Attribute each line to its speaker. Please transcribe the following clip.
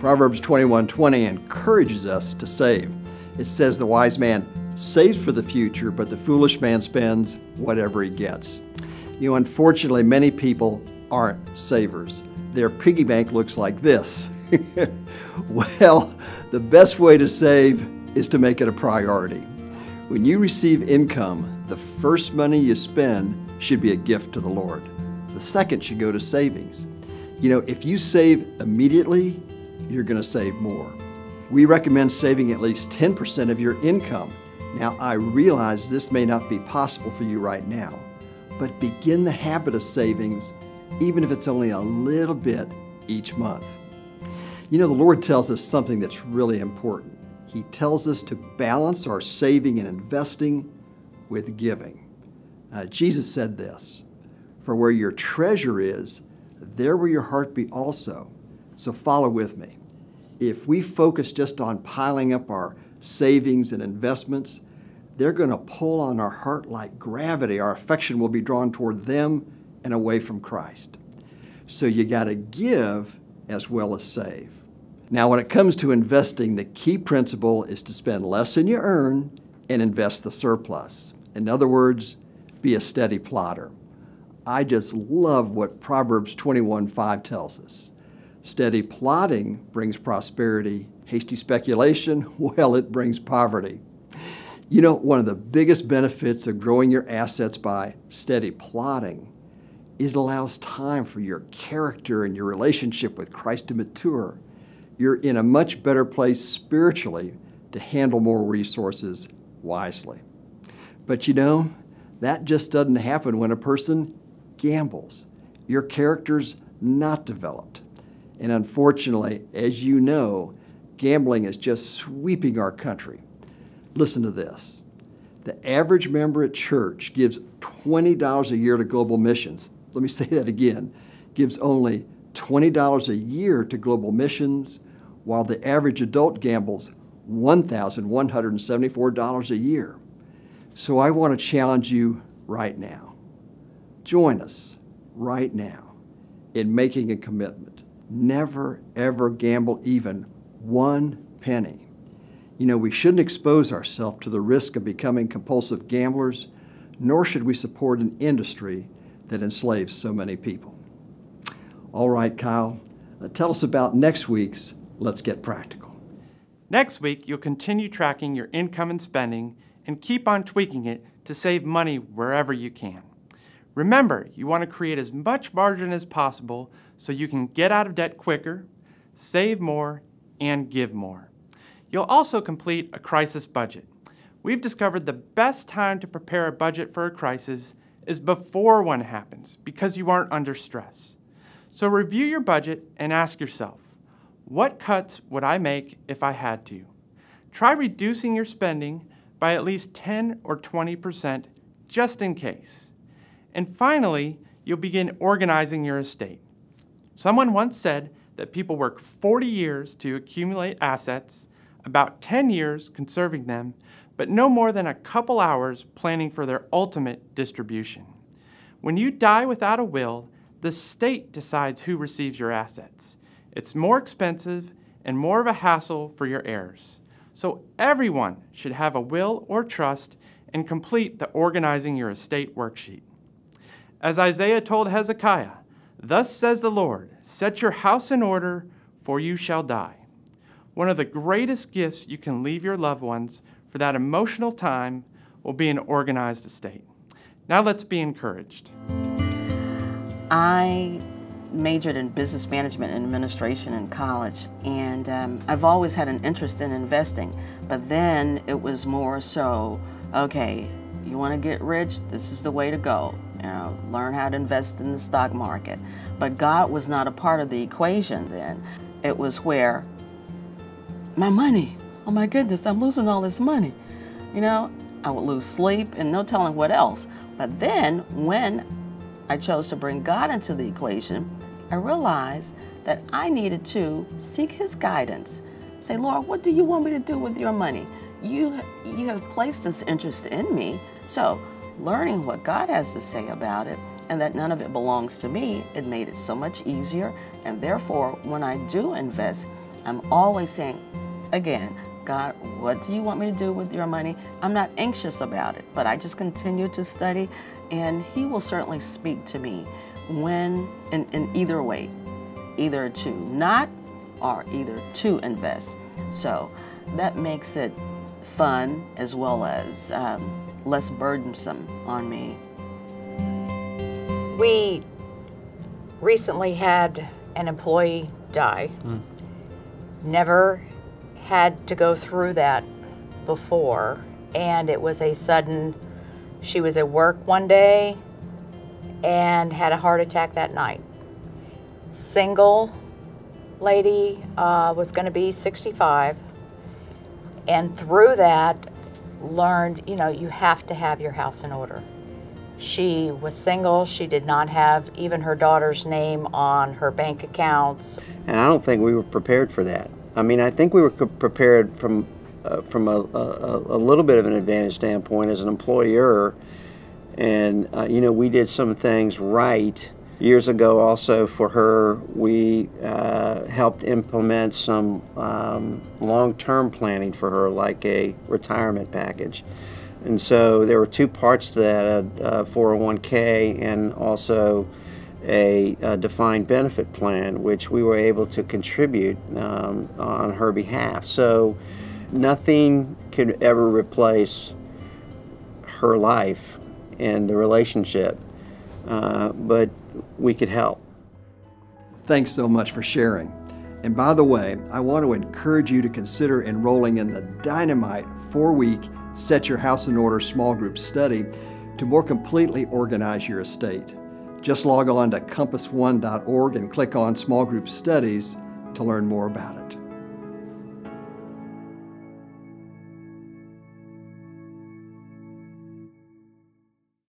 Speaker 1: Proverbs 21:20 encourages us to save. It says the wise man saves for the future, but the foolish man spends whatever he gets. Unfortunately, many people aren't savers. Their piggy bank looks like this. Well, the best way to save is to make it a priority. When you receive income, the first money you spend should be a gift to the Lord. The second should go to savings. If you save immediately, you're going to save more. We recommend saving at least 10% of your income. Now, I realize this may not be possible for you right now, but begin the habit of savings, even if it's only a little bit each month. The Lord tells us something that's really important. He tells us to balance our saving and investing with giving. Jesus said this, "For where your treasure is, there will your heart be also." So follow with me. If we focus just on piling up our savings and investments, they're going to pull on our heart like gravity. Our affection will be drawn toward them and away from Christ. So you got to give as well as save. Now, when it comes to investing, the key principle is to spend less than you earn and invest the surplus. In other words, be a steady plotter. I just love what Proverbs 21:5 tells us. Steady plotting brings prosperity. Hasty speculation, well, it brings poverty. One of the biggest benefits of growing your assets by steady plotting is it allows time for your character and your relationship with Christ to mature. You're in a much better place spiritually to handle more resources wisely. But that just doesn't happen when a person gambles. Your character's not developed. And unfortunately, as you know, gambling is just sweeping our country. Listen to this. The average member at church gives $20 a year to global missions. Let me say that again. Gives only $20 a year to global missions, while the average adult gambles $1,174 a year. So I want to challenge you right now. Join us right now in making a commitment. Never, ever gamble even one penny. We shouldn't expose ourselves to the risk of becoming compulsive gamblers, nor should we support an industry that enslaves so many people. All right, Kyle, tell us about next week's Let's Get Practical.
Speaker 2: Next week, you'll continue tracking your income and spending and keep on tweaking it to save money wherever you can. Remember, you want to create as much margin as possible so you can get out of debt quicker, save more, and give more. You'll also complete a crisis budget. We've discovered the best time to prepare a budget for a crisis is before one happens because you aren't under stress. So review your budget and ask yourself, what cuts would I make if I had to? Try reducing your spending by at least 10 or 20% just in case. And finally, you'll begin organizing your estate. Someone once said that people work 40 years to accumulate assets, about 10 years conserving them, but no more than a couple hours planning for their ultimate distribution. When you die without a will, the state decides who receives your assets. It's more expensive and more of a hassle for your heirs. So everyone should have a will or trust and complete the Organizing Your Estate worksheet. As Isaiah told Hezekiah, "Thus says the Lord, set your house in order, for you shall die." One of the greatest gifts you can leave your loved ones for that emotional time will be an organized estate. Now let's be encouraged.
Speaker 3: I majored in business management and administration in college, and I've always had an interest in investing, but then it was more so, okay, you want to get rich, this is the way to go. Learn how to invest in the stock market. But God was not a part of the equation then. It was where, my money, oh my goodness, I'm losing all this money. I would lose sleep and no telling what else. But then when I chose to bring God into the equation, I realized that I needed to seek His guidance. Say, Lord, what do you want me to do with your money? You have placed this interest in me. So learning what God has to say about it and that none of it belongs to me, it made it so much easier. And therefore, when I do invest, I'm always saying, again, God, what do you want me to do with your money? I'm not anxious about it, but I just continue to study, and He will certainly speak to me when, in either way, either to not or either to invest. So that makes it fun as well as less burdensome on me.
Speaker 4: We recently had an employee die. Never had to go through that before, and it was a sudden, she was at work one day and had a heart attack that night. Single lady, was going to be 65, and through that learned, you know, you have to have your house in order. She was single. She did not have even her daughter's name on her bank accounts.
Speaker 5: And I don't think we were prepared for that. I mean, I think we were prepared from a little bit of an advantage standpoint as an employer. And, you know, we did some things right. Years ago also for her, we helped implement some long-term planning for her, like a retirement package. And so there were two parts to that, a 401k and also a defined benefit plan, which we were able to contribute on her behalf. So nothing could ever replace her life and the relationship, but we could help.
Speaker 1: Thanks so much for sharing. And by the way, I want to encourage you to consider enrolling in the dynamite 4-week Set Your House in Order small group study to more completely organize your estate. Just log on to compass1.org and click on Small Group Studies to learn more about it.